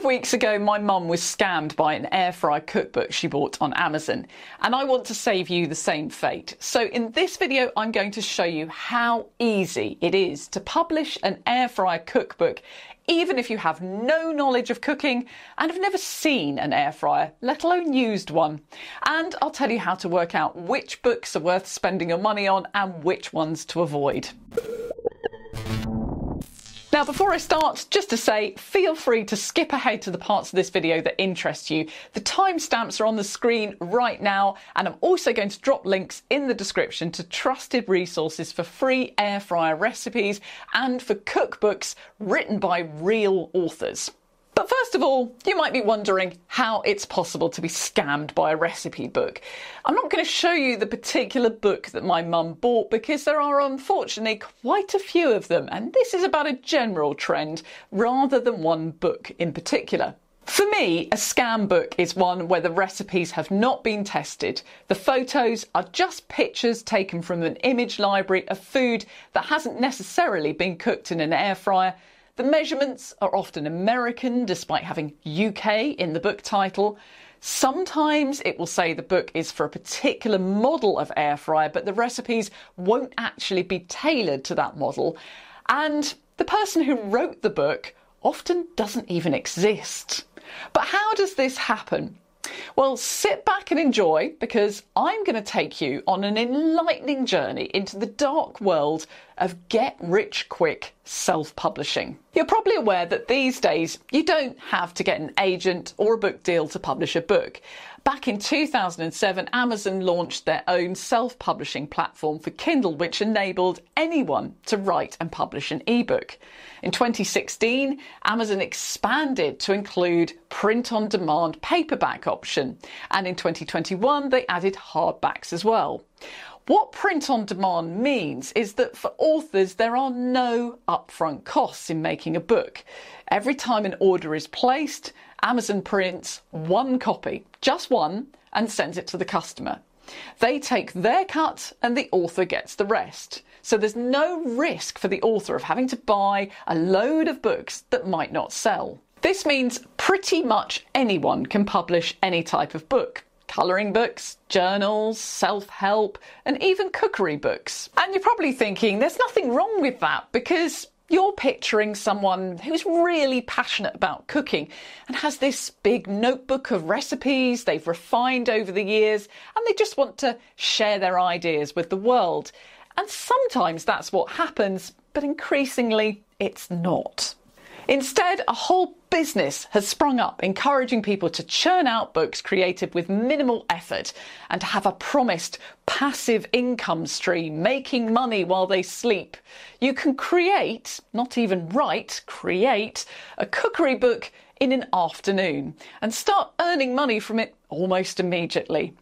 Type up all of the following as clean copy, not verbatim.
of weeks ago, my mum was scammed by an air fryer cookbook she bought on Amazon, and I want to save you the same fate. So in this video, I'm going to show you how easy it is to publish an air fryer cookbook, even if you have no knowledge of cooking and have never seen an air fryer, let alone used one. And I'll tell you how to work out which books are worth spending your money on and which ones to avoid. Now, before I start, just to say, feel free to skip ahead to the parts of this video that interest you. The timestamps are on the screen right now, and I'm also going to drop links in the description to trusted resources for free air fryer recipes and for cookbooks written by real authors. But first of all, you might be wondering how it's possible to be scammed by a recipe book. I'm not going to show you the particular book that my mum bought because there are unfortunately quite a few of them, and this is about a general trend rather than one book in particular. For me, a scam book is one where the recipes have not been tested. The photos are just pictures taken from an image library of food that hasn't necessarily been cooked in an air fryer. The measurements are often American, despite having UK in the book title. Sometimes it will say the book is for a particular model of air fryer, but the recipes won't actually be tailored to that model. And the person who wrote the book often doesn't even exist. But how does this happen? Well, sit back and enjoy, because I'm going to take you on an enlightening journey into the dark world of get-rich-quick self-publishing. You're probably aware that these days you don't have to get an agent or a book deal to publish a book. Back in 2007, Amazon launched their own self-publishing platform for Kindle, which enabled anyone to write and publish an ebook. In 2016, Amazon expanded to include print-on-demand paperback option, and in 2021 they added hardbacks as well. What print-on-demand means is that for authors there are no upfront costs in making a book. Every time an order is placed, Amazon prints one copy, just one, and sends it to the customer. They take their cut and the author gets the rest. So there's no risk for the author of having to buy a load of books that might not sell. This means pretty much anyone can publish any type of book. Colouring books, journals, self-help, and even cookery books. And you're probably thinking there's nothing wrong with that, because you're picturing someone who's really passionate about cooking and has this big notebook of recipes they've refined over the years, and they just want to share their ideas with the world. And sometimes that's what happens, but increasingly it's not. Instead, a whole business has sprung up encouraging people to churn out books created with minimal effort and to have a promised passive income stream, making money while they sleep. You can create, not even write, create a cookery book in an afternoon and start earning money from it almost immediately.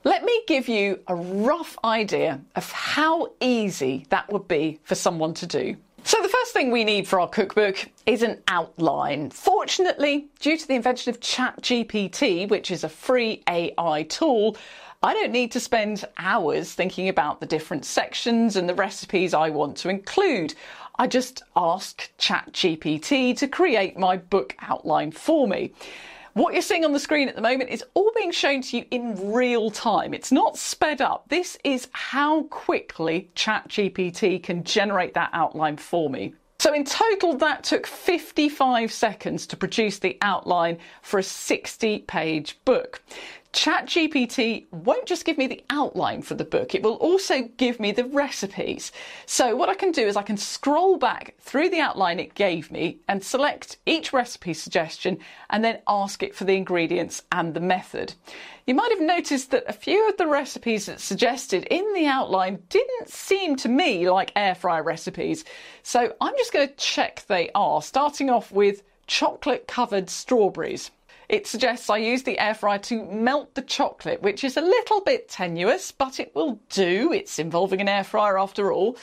Let me give you a rough idea of how easy that would be for someone to do. So the first thing we need for our cookbook is an outline. Fortunately, due to the invention of ChatGPT, which is a free AI tool, I don't need to spend hours thinking about the different sections and the recipes I want to include. I just ask ChatGPT to create my book outline for me. What you're seeing on the screen at the moment is all being shown to you in real time. It's not sped up. This is how quickly ChatGPT can generate that outline for me. So in total, that took 55 seconds to produce the outline for a 60-page book. ChatGPT won't just give me the outline for the book, it will also give me the recipes. So what I can do is I can scroll back through the outline it gave me and select each recipe suggestion and then ask it for the ingredients and the method. You might have noticed that a few of the recipes it suggested in the outline didn't seem to me like air fryer recipes. So I'm just going to check they are, starting off with chocolate covered strawberries. It suggests I use the air fryer to melt the chocolate, which is a little bit tenuous, but it will do. It's involving an air fryer after all.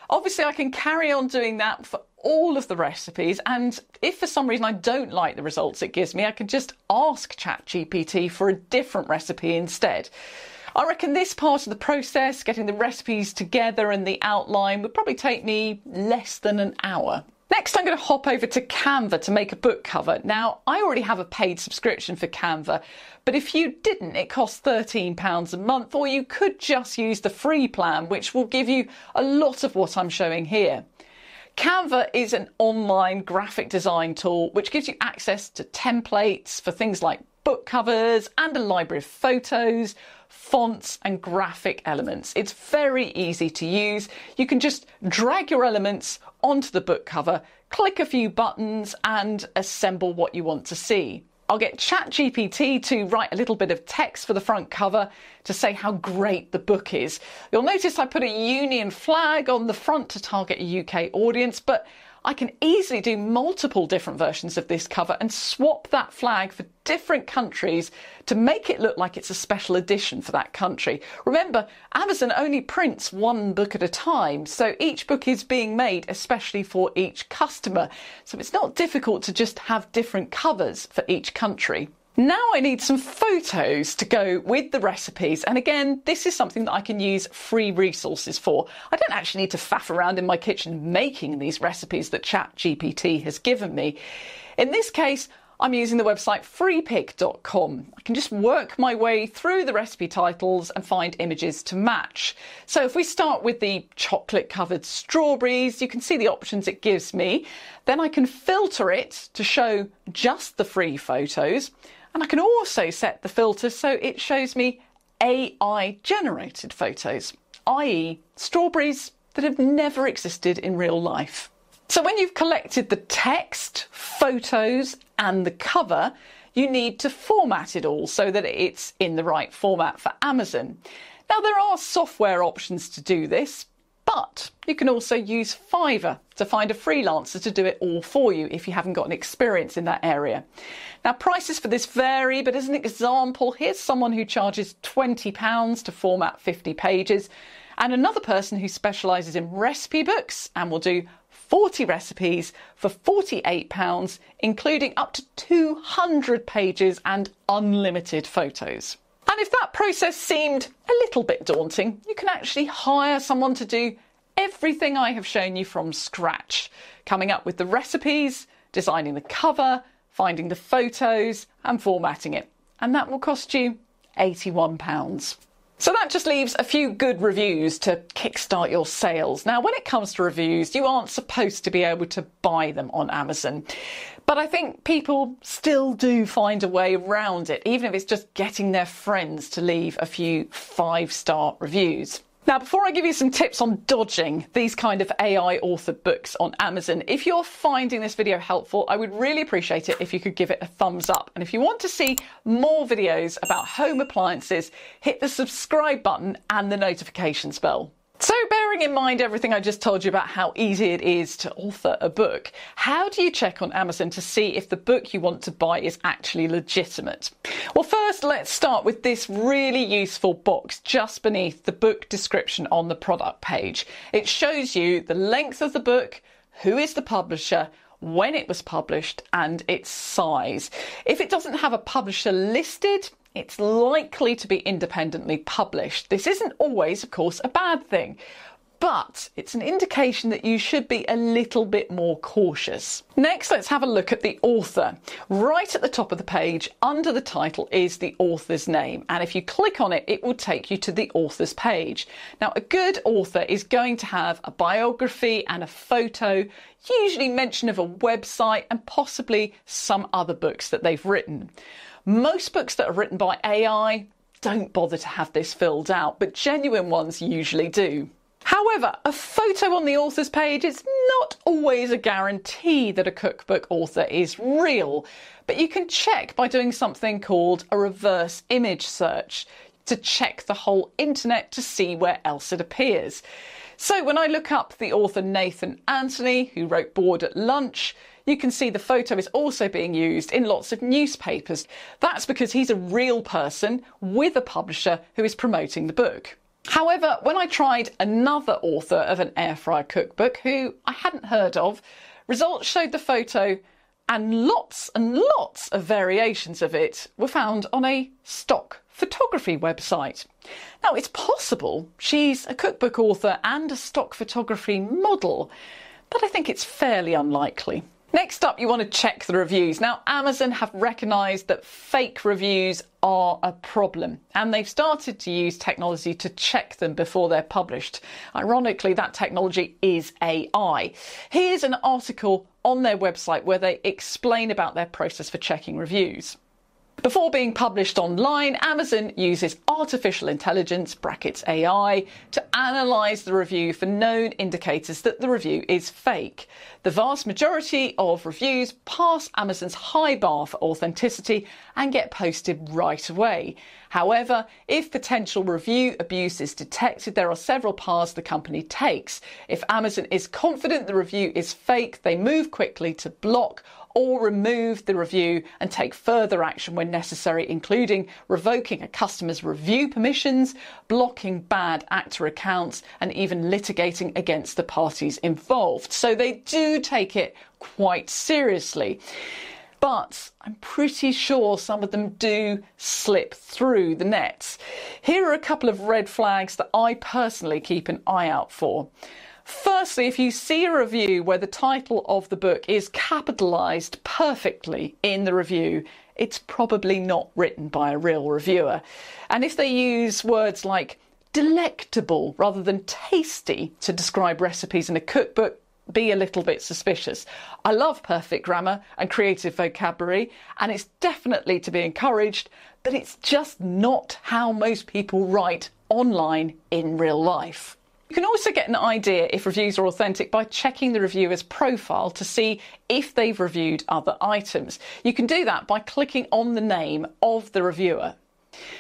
Obviously, I can carry on doing that for all of the recipes, and if for some reason I don't like the results it gives me, I can just ask ChatGPT for a different recipe instead. I reckon this part of the process, getting the recipes together and the outline, would probably take me less than an hour. Next, I'm going to hop over to Canva to make a book cover. Now, I already have a paid subscription for Canva, but if you didn't, it costs £13 a month, or you could just use the free plan, which will give you a lot of what I'm showing here. Canva is an online graphic design tool which gives you access to templates for things like book covers and a library of photos, fonts and graphic elements. It's very easy to use. You can just drag your elements onto the book cover, click a few buttons and assemble what you want to see. I'll get ChatGPT to write a little bit of text for the front cover to say how great the book is. You'll notice I put a Union flag on the front to target a UK audience, but I can easily do multiple different versions of this cover and swap that flag for different countries to make it look like it's a special edition for that country. Remember, Amazon only prints one book at a time, so each book is being made especially for each customer. So it's not difficult to just have different covers for each country. Now I need some photos to go with the recipes, and again this is something that I can use free resources for. I don't actually need to faff around in my kitchen making these recipes that ChatGPT has given me. In this case I'm using the website freepik.com. I can just work my way through the recipe titles and find images to match. So if we start with the chocolate covered strawberries, you can see the options it gives me. Then I can filter it to show just the free photos. And I can also set the filter so it shows me AI generated photos, i.e. strawberries that have never existed in real life. So when you've collected the text, photos and the cover, you need to format it all so that it's in the right format for Amazon. Now there are software options to do this, but you can also use Fiverr to find a freelancer to do it all for you if you haven't got an experience in that area. Now prices for this vary, but as an example, here's someone who charges £20 to format 50 pages and another person who specialises in recipe books and will do 40 recipes for £48, including up to 200 pages and unlimited photos. And if that process seemed a little bit daunting, you can actually hire someone to do everything I have shown you from scratch, coming up with the recipes, designing the cover, finding the photos and formatting it. And that will cost you £81. So that just leaves a few good reviews to kickstart your sales. Now, when it comes to reviews, you aren't supposed to be able to buy them on Amazon. But I think people still do find a way around it, even if it's just getting their friends to leave a few 5-star reviews. Now, before I give you some tips on dodging these kind of AI authored books on Amazon, if you're finding this video helpful, I would really appreciate it if you could give it a thumbs up. And if you want to see more videos about home appliances, hit the subscribe button and the notifications bell. So bearing in mind everything I just told you about how easy it is to author a book, how do you check on Amazon to see if the book you want to buy is actually legitimate? Well, first let's start with this really useful box just beneath the book description on the product page. It shows you the length of the book, who is the publisher, when it was published and its size. If it doesn't have a publisher listed, it's likely to be independently published. This isn't always, of course, a bad thing, but it's an indication that you should be a little bit more cautious. Next, let's have a look at the author. Right at the top of the page, under the title, is the author's name. And if you click on it, it will take you to the author's page. Now, a good author is going to have a biography and a photo, usually mention of a website and possibly some other books that they've written. Most books that are written by AI don't bother to have this filled out, but genuine ones usually do. However, a photo on the author's page is not always a guarantee that a cookbook author is real, but you can check by doing something called a reverse image search to check the whole internet to see where else it appears. So when I look up the author Nathan Anthony, who wrote Bored at Lunch, you can see the photo is also being used in lots of newspapers. That's because he's a real person with a publisher who is promoting the book. However, when I tried another author of an air fryer cookbook who I hadn't heard of, results showed the photo and lots of variations of it were found on a stock photography website. Now, it's possible she's a cookbook author and a stock photography model, but I think it's fairly unlikely. Next up, you want to check the reviews. Now, Amazon have recognised that fake reviews are a problem, and they've started to use technology to check them before they're published. Ironically, that technology is AI. Here's an article on their website where they explain about their process for checking reviews. Before being published online, Amazon uses artificial intelligence (AI) to analyse the review for known indicators that the review is fake. The vast majority of reviews pass Amazon's high bar for authenticity and get posted right away. However, if potential review abuse is detected, there are several paths the company takes. If Amazon is confident the review is fake, they move quickly to block or remove the review and take further action when necessary, including revoking a customer's review permissions, blocking bad actor accounts, and even litigating against the parties involved. So they do take it quite seriously. But I'm pretty sure some of them do slip through the nets. Here are a couple of red flags that I personally keep an eye out for. Firstly, if you see a review where the title of the book is capitalised perfectly in the review, it's probably not written by a real reviewer. And if they use words like delectable rather than tasty to describe recipes in a cookbook, be a little bit suspicious. I love perfect grammar and creative vocabulary, and it's definitely to be encouraged, but it's just not how most people write online in real life. You can also get an idea if reviews are authentic by checking the reviewer's profile to see if they've reviewed other items. You can do that by clicking on the name of the reviewer.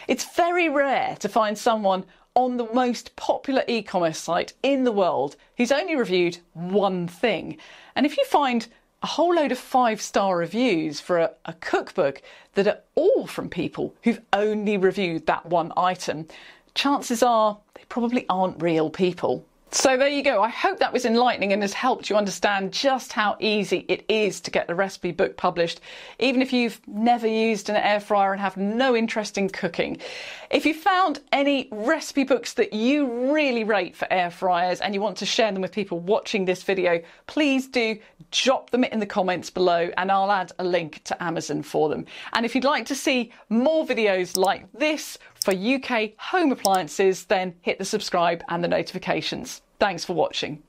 It's very rare to find someone on the most popular e-commerce site in the world who's only reviewed one thing. And if you find a whole load of 5-star reviews for a cookbook that are all from people who've only reviewed that one item, chances are they probably aren't real people. So there you go. I hope that was enlightening and has helped you understand just how easy it is to get the recipe book published, even if you've never used an air fryer and have no interest in cooking. If you found any recipe books that you really rate for air fryers and you want to share them with people watching this video, please do drop them in the comments below and I'll add a link to Amazon for them. And if you'd like to see more videos like this for UK home appliances, then hit the subscribe and the notifications. Thanks for watching.